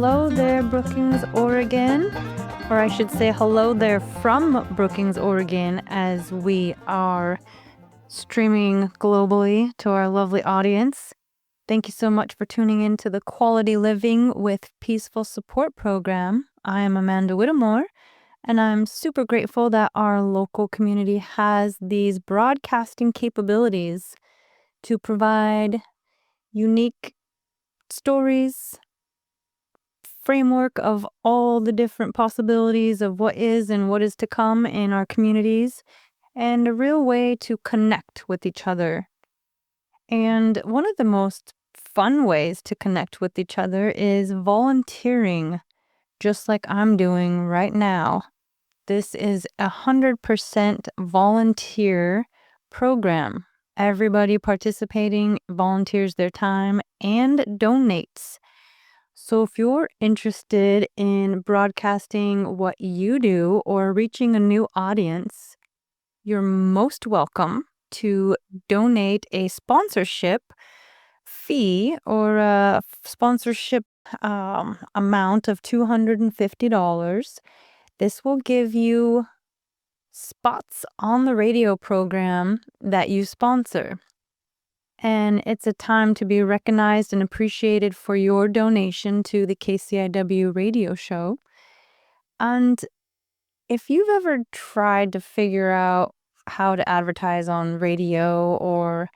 hello there, Brookings, Oregon. Or I should say hello there from Brookings, Oregon, as we are streaming globally to our lovely audience. Thank you so much for tuning in to the Quality Living with Peaceful Support program. I am Amanda Whittemore, and I'm super grateful that our local community has these broadcasting capabilities to provide unique stories, framework of all the different possibilities of what is and what is to come in our communities, and a real way to connect with each other. And one of the most fun ways to connect with each other is volunteering, just like I'm doing right now. This is 100% volunteer program. Everybody participating volunteers their time and donates. So if you're interested in broadcasting what you do or reaching a new audience, you're most welcome to donate a sponsorship fee or a sponsorship amount of $250. This will give you spots on the radio program that you sponsor. And it's a time to be recognized and appreciated for your donation to the KCIW radio show. And if you've ever tried to figure out how to advertise on radio or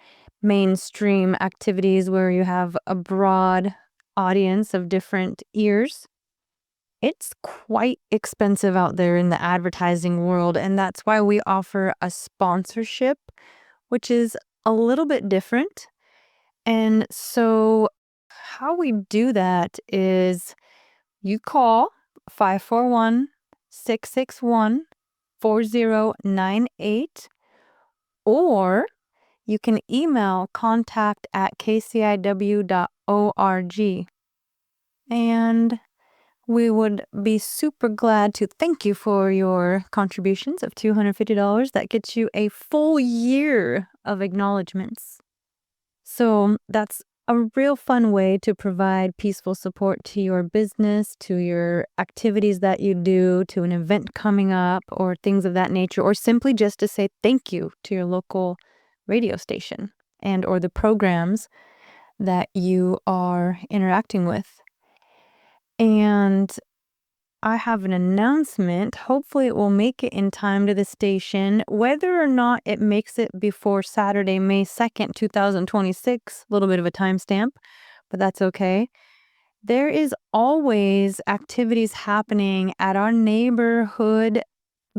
mainstream activities where you have a broad audience of different ears, it's quite expensive out there in the advertising world. And that's why we offer a sponsorship, which is a little bit different. And so how we do that is you call 541-661-4098, or you can email contact@kciw.org. And we would be super glad to thank you for your contributions of $250. That gets you a full year of acknowledgments. So that's a real fun way to provide peaceful support to your business, to your activities that you do, to an event coming up, or things of that nature, or simply just to say thank you to your local radio station and or the programs that you are interacting with. And I have an announcement. Hopefully it will make it in time to the station. Whether or not it makes it before Saturday, May 2nd, 2026, a little bit of a timestamp, but that's okay. There is always activities happening at our neighborhood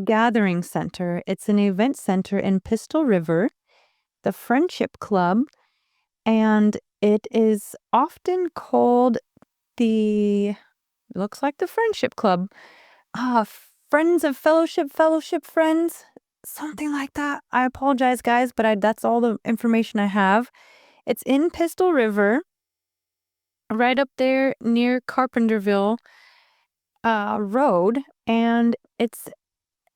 gathering center. It's an event center in Pistol River, the Friendship Club, and it is often called looks like the Friendship Club. Friends of Fellowship Friends, something like that. I apologize, guys, but that's all the information I have. It's in Pistol River, right up there near Carpenterville Road, and it's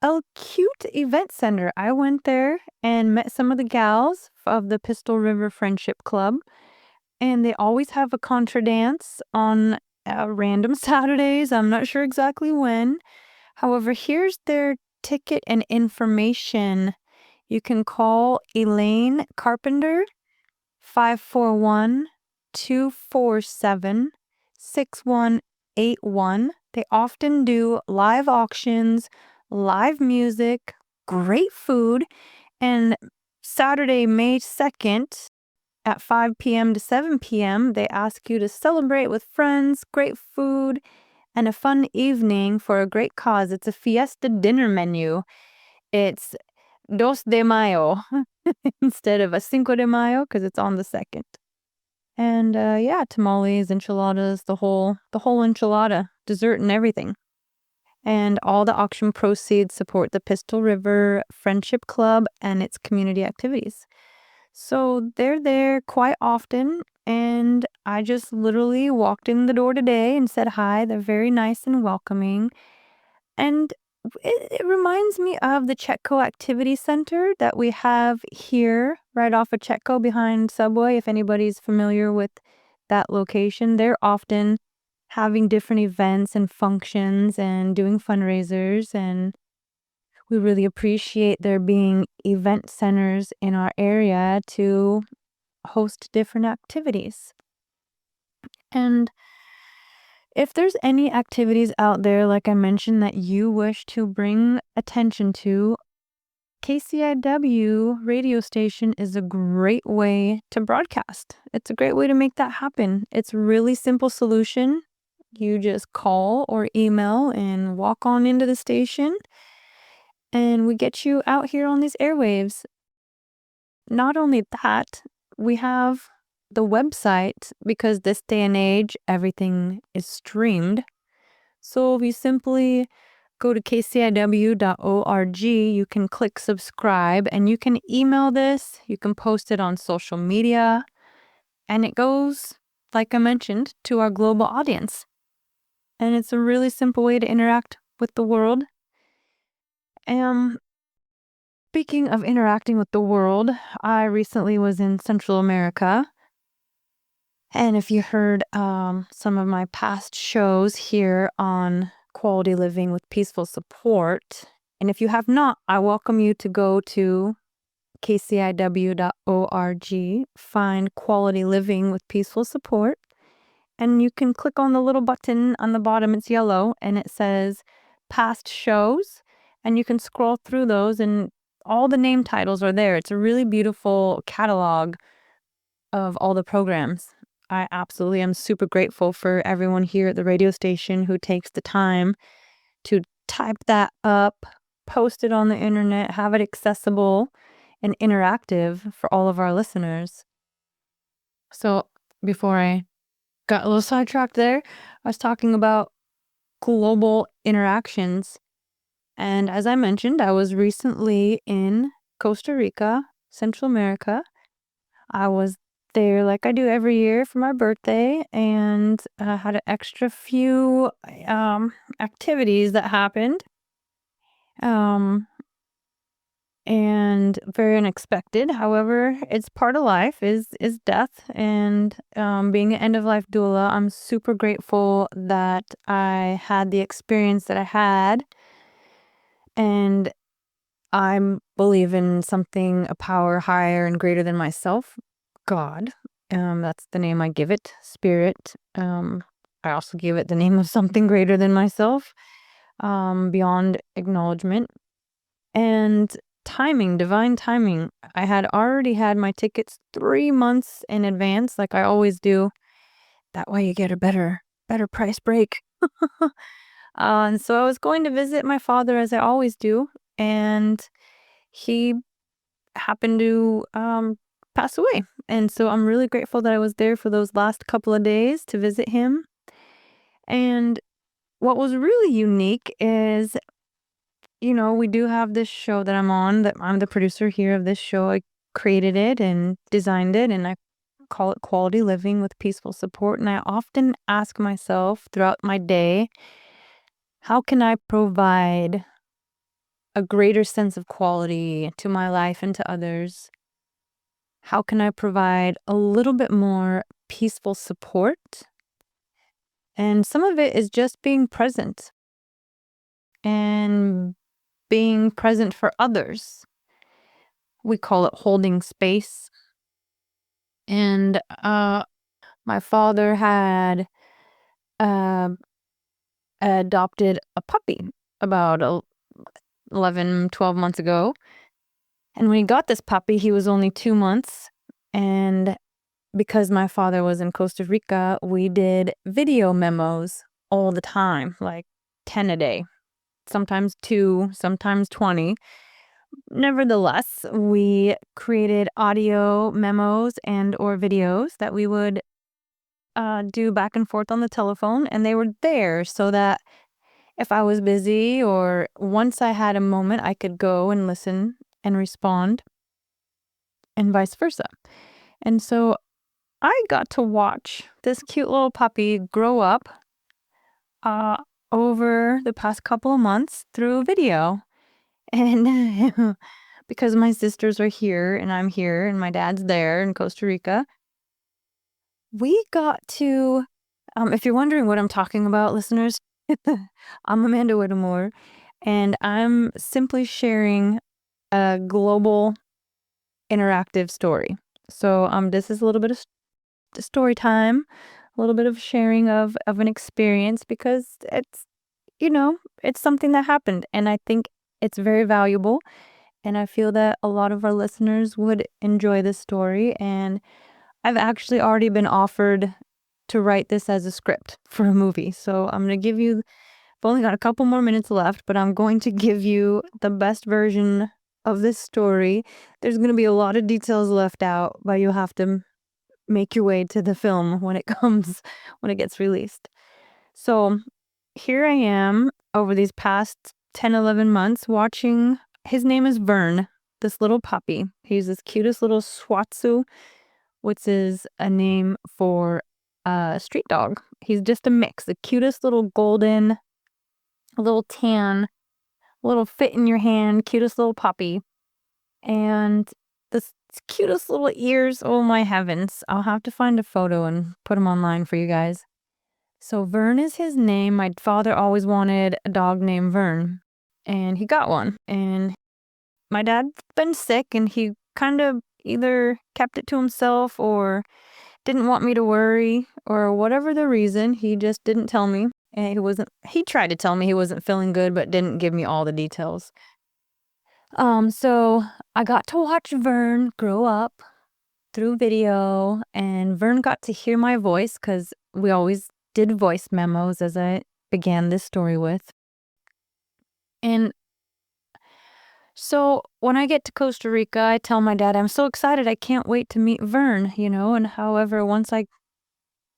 a cute event center. I went there and met some of the gals of the Pistol River Friendship Club, and they always have a contra dance on random Saturdays. I'm not sure exactly when. However, here's their ticket and information. You can call Elaine Carpenter, 541-247-6181. They often do live auctions, live music, great food, and Saturday, May 2nd, at 5 p.m. to 7 p.m., they ask you to celebrate with friends, great food, and a fun evening for a great cause. It's a fiesta dinner menu. It's Dos de Mayo instead of a Cinco de Mayo because it's on the 2nd. And tamales, enchiladas, the whole enchilada, dessert and everything. And all the auction proceeds support the Pistol River Friendship Club and its community activities. So they're there quite often, and I just literally walked in the door today and said hi. They're very nice and welcoming. And it reminds me of the Chetco Activity Center that we have here right off of Chetco behind Subway. If anybody's familiar with that location, they're often having different events and functions and doing fundraisers. And we really appreciate there being event centers in our area to host different activities. And if there's any activities out there, like I mentioned, that you wish to bring attention to, KCIW radio station is a great way to broadcast. It's a great way to make that happen. It's a really simple solution. You just call or email and walk on into the station, and we get you out here on these airwaves. Not only that, we have the website, because this day and age, everything is streamed. So if you simply go to kciw.org, you can click subscribe, and you can email this, you can post it on social media, and it goes, like I mentioned, to our global audience. And it's a really simple way to interact with the world. Speaking of interacting with the world, I recently was in Central America. And if you heard some of my past shows here on quality living with peaceful support, and if you have not, I welcome you to go to kciw.org, find quality living with peaceful support, and you can click on the little button on the bottom. It's yellow, and it says past shows, and you can scroll through those, and all the name titles are there. It's a really beautiful catalog of all the programs. I absolutely am super grateful for everyone here at the radio station who takes the time to type that up, post it on the internet, have it accessible and interactive for all of our listeners. So before I got a little sidetracked there, I was talking about global interactions. And as I mentioned, I was recently in Costa Rica, Central America. I was there like I do every year for my birthday, and had an extra few activities that happened, and very unexpected. However, it's part of life is death, and being an end of life doula, I'm super grateful that I had the experience that I had, and I believe in something, a power higher and greater than myself, God. That's the name I give it, spirit. I also give it the name of something greater than myself, beyond acknowledgement. And timing, divine timing. I had already had my tickets 3 months in advance, like I always do. That way you get a better price break. And so I was going to visit my father, as I always do, and he happened to pass away. And so I'm really grateful that I was there for those last couple of days to visit him. And what was really unique is, we do have this show that I'm on, that I'm the producer here of this show. I created it and designed it, and I call it Quality Living with Peaceful Support. And I often ask myself throughout my day, how can I provide a greater sense of quality to my life and to others? How can I provide a little bit more peaceful support? And some of it is just being present and being present for others. We call it holding space. And my father had adopted a puppy about 11, 12 months ago. And when he got this puppy, he was only 2 months. And because my father was in Costa Rica, we did video memos all the time, like 10 a day, sometimes 2, sometimes 20. Nevertheless, we created audio memos and or videos that we would do back and forth on the telephone, and they were there so that if I was busy or once I had a moment, I could go and listen and respond, and vice versa. And so I got to watch this cute little puppy grow up over the past couple of months through video. And because my sisters are here and I'm here and my dad's there in Costa Rica, we got to If you're wondering what I'm talking about, listeners, I'm Amanda Whittemore, and I'm simply sharing a global interactive story. So, this is a little bit of story time, a little bit of sharing of an experience because it's something that happened, and I think it's very valuable, and I feel that a lot of our listeners would enjoy this story, and I've actually already been offered to write this as a script for a movie. So I'm going to give you, I've only got a couple more minutes left, but I'm going to give you the best version of this story. There's going to be a lot of details left out, but you'll have to make your way to the film when when it gets released. So here I am over these past 10, 11 months watching, his name is Vern, this little puppy. He's this cutest little Swatsu, which is a name for a street dog. He's just a mix, the cutest little golden, a little tan, little fit in your hand, cutest little puppy. And this cutest little ears, oh my heavens. I'll have to find a photo and put them online for you guys. So Vern is his name. My father always wanted a dog named Vern, and he got one. And my dad's been sick, and he kind of either kept it to himself or didn't want me to worry, or whatever the reason, he just didn't tell me. And he tried to tell me he wasn't feeling good, but didn't give me all the details. So I got to watch Vern grow up through video, and Vern got to hear my voice because we always did voice memos, as I began this story with. And so when I get to Costa Rica, I tell my dad, I'm so excited. I can't wait to meet Vern, and however, once I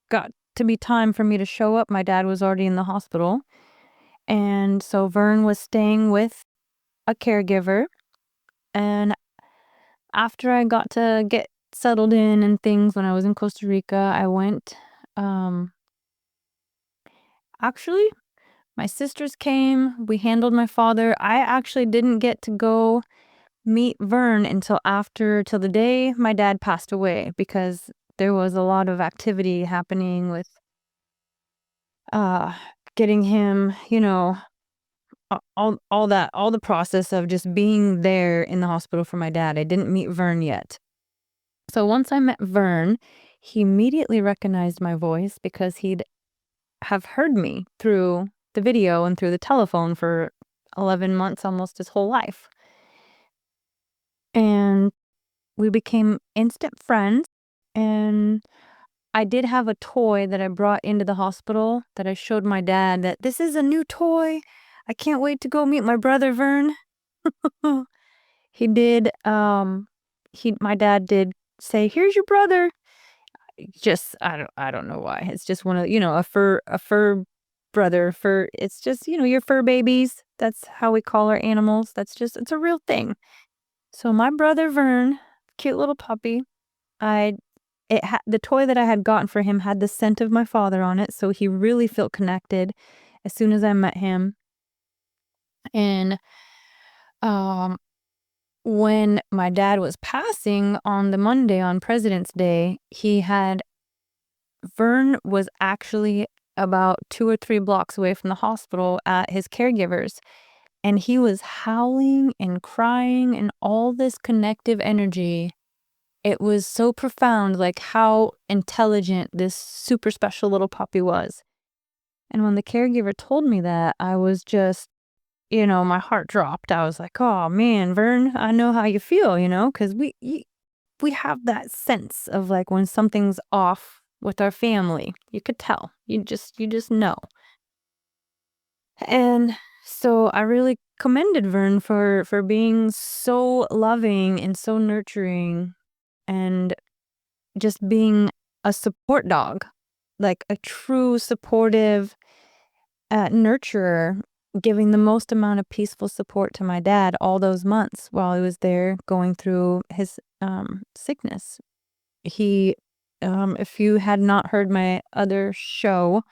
got to be time for me to show up, my dad was already in the hospital. And so Vern was staying with a caregiver. And after I got to get settled in and things when I was in Costa Rica, I went, actually, my sisters came, we handled my father. I actually didn't get to go meet Vern till the day my dad passed away, because there was a lot of activity happening with getting him, all the process of just being there in the hospital for my dad. I didn't meet Vern yet. So once I met Vern, he immediately recognized my voice because he'd have heard me through the video and through the telephone for 11 months, almost his whole life. And we became instant friends. And I did have a toy that I brought into the hospital that I showed my dad, that this is a new toy. I can't wait to go meet my brother Vern. He did, my dad did say, "Here's your brother." Just, I don't know why. It's just one of, a fur brother, it's just, your fur babies. That's how we call our animals. It's a real thing. So my brother Vern, cute little puppy, the toy that I had gotten for him had the scent of my father on it, so he really felt connected as soon as I met him. And when my dad was passing on the Monday, on President's Day, Vern was actually about 2 or 3 blocks away from the hospital at his caregiver's, and he was howling and crying and all this connective energy. It was so profound, like how intelligent this super special little puppy was. And when the caregiver told me that, I was just, my heart dropped. I was like, "Oh man, Vern, I know how you feel," because we have that sense of like when something's off with our family. You could tell. You just know. And so I really commended Vern for being so loving and so nurturing, and just being a support dog, like a true supportive nurturer, giving the most amount of peaceful support to my dad all those months while he was there going through his sickness. If you had not heard my other show,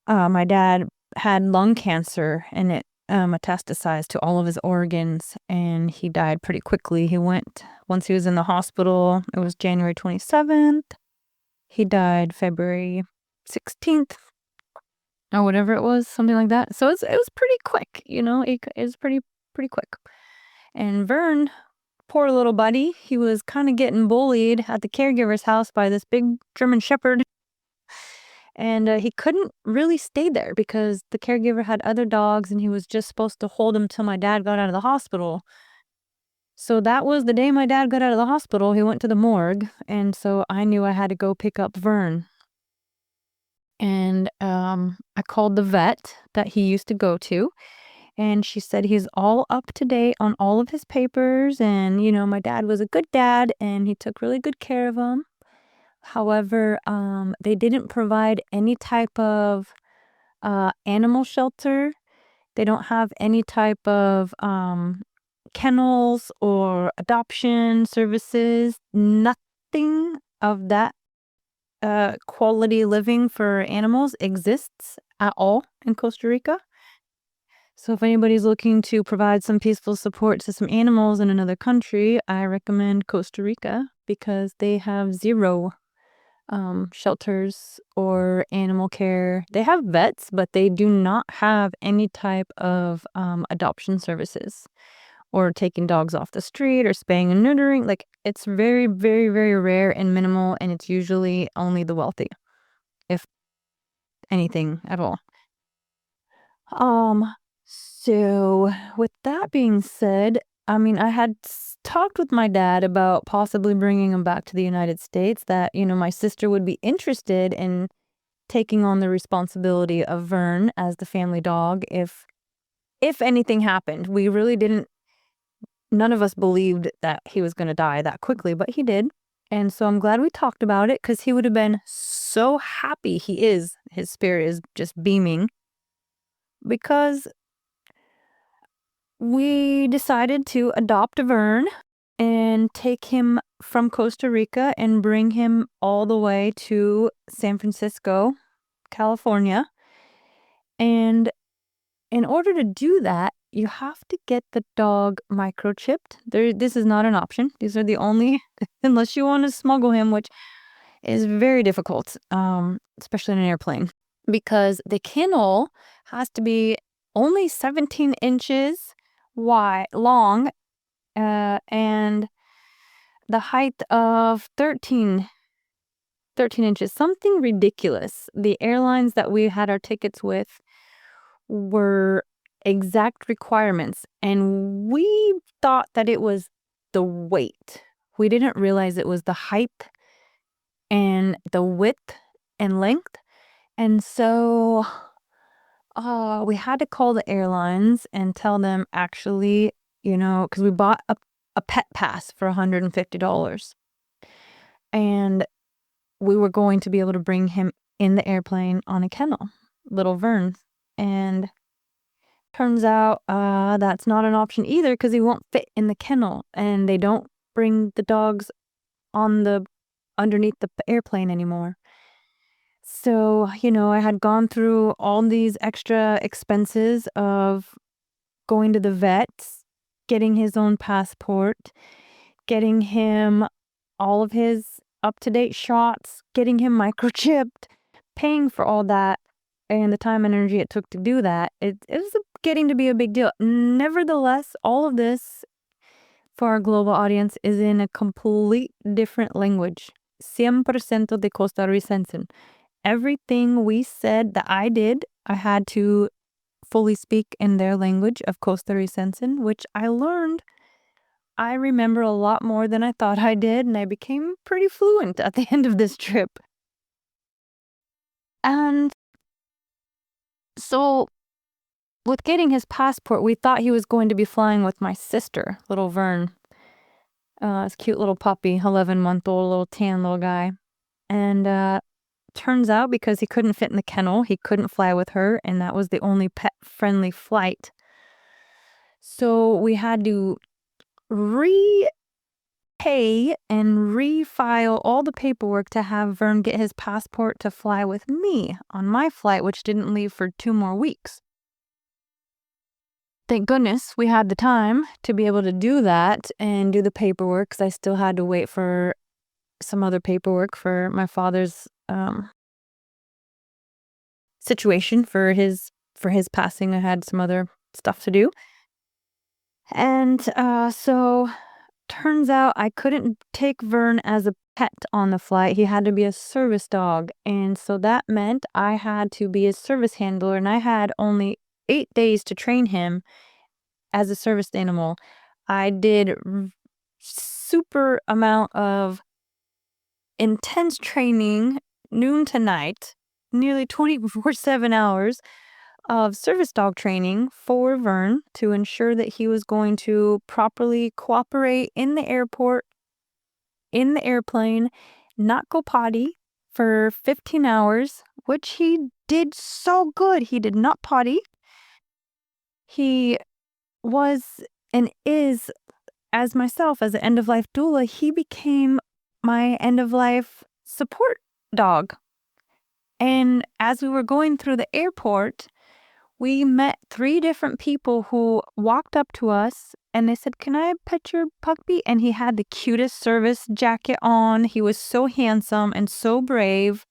my dad had lung cancer, and it metastasized to all of his organs, and he died pretty quickly. Once he was in the hospital, it was January 27th. He died February 16th or whatever it was, something like that. So it was pretty quick, it was pretty quick. And Vern, poor little buddy, he was kind of getting bullied at the caregiver's house by this big German Shepherd. And he couldn't really stay there because the caregiver had other dogs and he was just supposed to hold him till my dad got out of the hospital. So that was the day my dad got out of the hospital. He went to the morgue. And so I knew I had to go pick up Vern. And I called the vet that he used to go to. And she said he's all up to date on all of his papers. And, my dad was a good dad and he took really good care of him. However, they didn't provide any type of animal shelter. They don't have any type of kennels or adoption services. Nothing of that quality living for animals exists at all in Costa Rica. So if anybody's looking to provide some peaceful support to some animals in another country, I recommend Costa Rica because they have zero shelters or animal care. They have vets, but they do not have any type of adoption services or taking dogs off the street or spaying and neutering. Like, it's very, very, very rare and minimal, and it's usually only the wealthy, if anything at all. So with that being said, I had talked with my dad about possibly bringing him back to the United States, that, my sister would be interested in taking on the responsibility of Vern as the family dog if anything happened. We really didn't, none of us believed that he was going to die that quickly, but he did. And so I'm glad we talked about it because he would have been so happy. His spirit is just beaming because we decided to adopt Vern and take him from Costa Rica and bring him all the way to San Francisco, California. And in order to do that, you have to get the dog microchipped. This is not an option. These are the only, unless you want to smuggle him, which is very difficult, especially in an airplane, because the kennel has to be only 17 inches long, and the height of 13 inches, something ridiculous. The airlines that we had our tickets with were exact requirements, and we thought that it was the weight. We didn't realize it was the height and the width and length. And so we had to call the airlines and tell them, actually, because we bought a pet pass for $150. And we were going to be able to bring him in the airplane on a kennel, little Vern. And turns out that's not an option either because he won't fit in the kennel. And they don't bring the dogs underneath the airplane anymore. So, I had gone through all these extra expenses of going to the vets, getting his own passport, getting him all of his up-to-date shots, getting him microchipped, paying for all that, and the time and energy it took to do that. It was getting to be a big deal. Nevertheless, all of this for our global audience is in a complete different language. 100% de costarricense. Everything we said that I did, I had to fully speak in their language of Costa Ricense, which I learned. I remember a lot more than I thought I did, and I became pretty fluent at the end of this trip. And so with getting his passport, we thought he was going to be flying with my sister, little Vern. This cute little puppy, 11-month-old, little tan little guy. And turns out, because he couldn't fit in the kennel, he couldn't fly with her, and that was the only pet-friendly flight. So we had to repay and refile all the paperwork to have Vern get his passport to fly with me on my flight, which didn't leave for 2 more weeks. Thank goodness we had the time to be able to do that and do the paperwork, because I still had to wait for some other paperwork for my father's situation for his passing. I had some other stuff to do. And so turns out I couldn't take Vern as a pet on the flight. He had to be a service dog. And so that meant I had to be a service handler, and I had only 8 days to train him as a service animal. I did super amount of intense training, noon to night, nearly 24/7 hours of service dog training for Vern to ensure that he was going to properly cooperate in the airport, in the airplane, not go potty for 15 hours, which he did so good. He did not potty. He was and is, as myself, as an end of life doula, he became my end of life support dog. And as we were going through the airport, we met 3 different people who walked up to us and they said, "Can I pet your puppy?" And he had the cutest service jacket on. He was so handsome and so brave.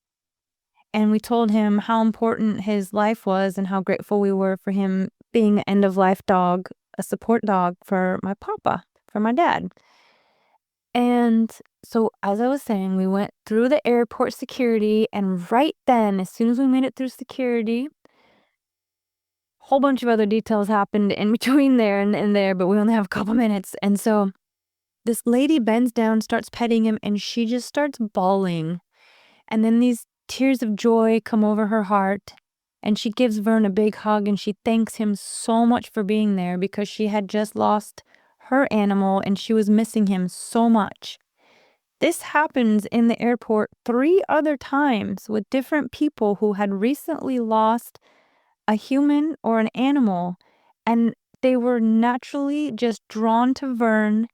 And we told him how important his life was and how grateful we were for him being an end of life dog, a support dog for my papa, for my dad. And so, as I was saying, we went through the airport security, and right then, as soon as we made it through security, whole bunch of other details happened in between there and there, but we only have a couple minutes. And so this lady bends down, starts petting him, and she just starts bawling. And then these tears of joy come over her heart. And she gives Vern a big hug and she thanks him so much for being there because she had just lost her animal and she was missing him so much. This happens in the airport 3 other times with different people who had recently lost a human or an animal, and they were naturally just drawn to Vern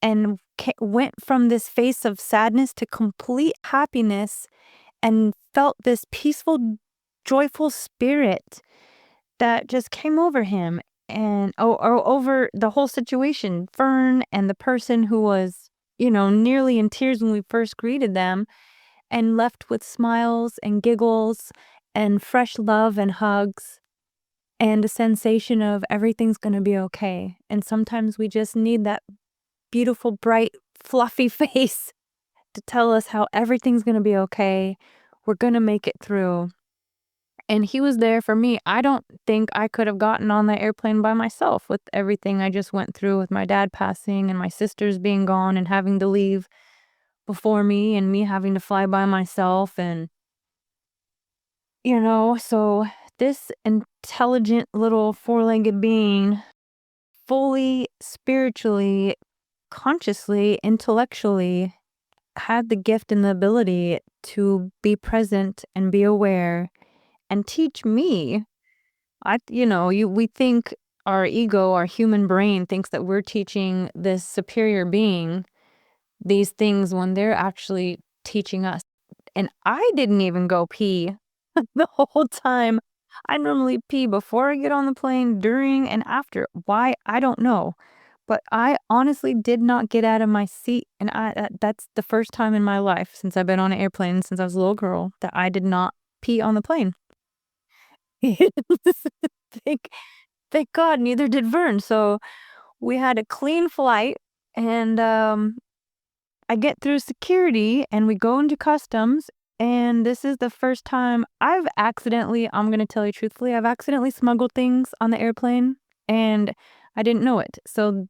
and went from this face of sadness to complete happiness and felt this peaceful, joyful spirit that just came over him and or over the whole situation. Vern and the person who was, nearly in tears when we first greeted them and left with smiles and giggles and fresh love and hugs and a sensation of everything's going to be okay. And sometimes we just need that beautiful, bright, fluffy face to tell us how everything's going to be okay. We're going to make it through. And he was there for me. I don't think I could have gotten on that airplane by myself with everything I just went through with my dad passing and my sisters being gone and having to leave before me and me having to fly by myself. And, so this intelligent little 4-legged being, fully spiritually, consciously, intellectually, had the gift and the ability to be present and be aware and teach me. We think our ego, our human brain thinks that we're teaching this superior being these things when they're actually teaching us. And I didn't even go pee the whole time. I normally pee before I get on the plane, during and after. Why? I don't know. But I honestly did not get out of my seat. And that's the first time in my life since I've been on an airplane since I was a little girl that I did not pee on the plane. Thank, thank God, neither did Vern. So we had a clean flight, and I get through security, and we go into customs, and this is the first time I'm going to tell you truthfully, I've accidentally smuggled things on the airplane, and I didn't know it. So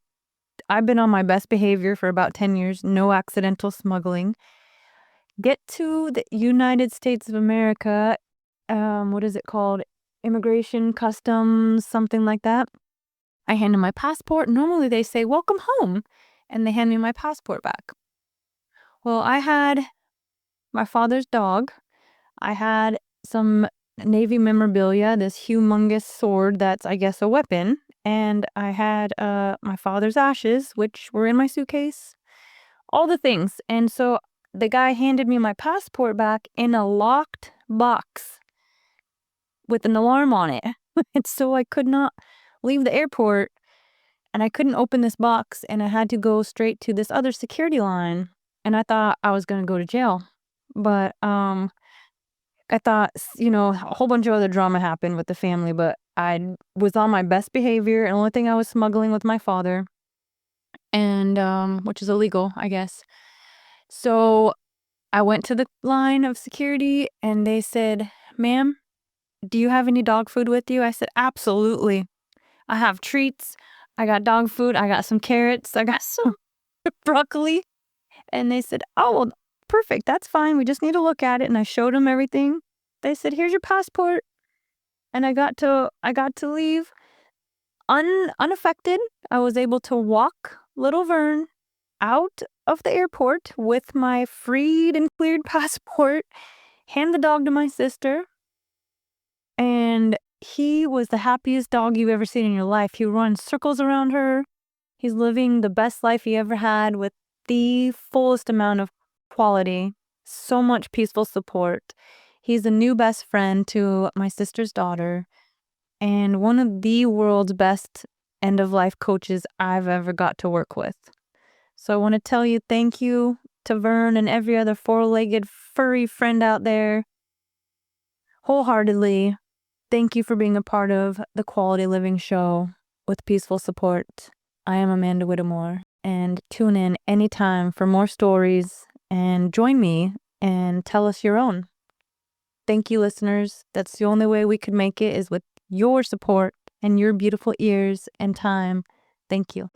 I've been on my best behavior for about 10 years, no accidental smuggling. Get to the United States of America, what is it called? Immigration, customs, something like that. I hand them my passport. Normally they say, "Welcome home," and they hand me my passport back. Well, I had my father's dog. I had some Navy memorabilia, this humongous sword that's, I guess, a weapon. And I had my father's ashes, which were in my suitcase. All the things. And so the guy handed me my passport back in a locked box with an alarm on it. And so I could not leave the airport and I couldn't open this box and I had to go straight to this other security line. And I thought I was going to go to jail. But I thought, a whole bunch of other drama happened with the family, but I was on my best behavior. And the only thing I was smuggling with my father, and which is illegal, I guess. So I went to the line of security and they said, "Ma'am, do you have any dog food with you?" I said, "Absolutely. I have treats. I got dog food. I got some carrots. I got some broccoli." And they said, "Oh, well, perfect. That's fine. We just need to look at it." And I showed them everything. They said, "Here's your passport." And I got to leave unaffected. I was able to walk little Vern out of the airport with my freed and cleared passport, hand the dog to my sister, and he was the happiest dog you've ever seen in your life. He runs circles around her. He's living the best life he ever had with the fullest amount of quality, so much peaceful support. He's a new best friend to my sister's daughter and one of the world's best end of life coaches I've ever got to work with. So I want to tell you thank you to Vern and every other four-legged furry friend out there. Wholeheartedly, thank you for being a part of the Quality Living Show with peaceful support. I am Amanda Whittemore, and tune in anytime for more stories and join me and tell us your own. Thank you, listeners. That's the only way we could make it is with your support and your beautiful ears and time. Thank you.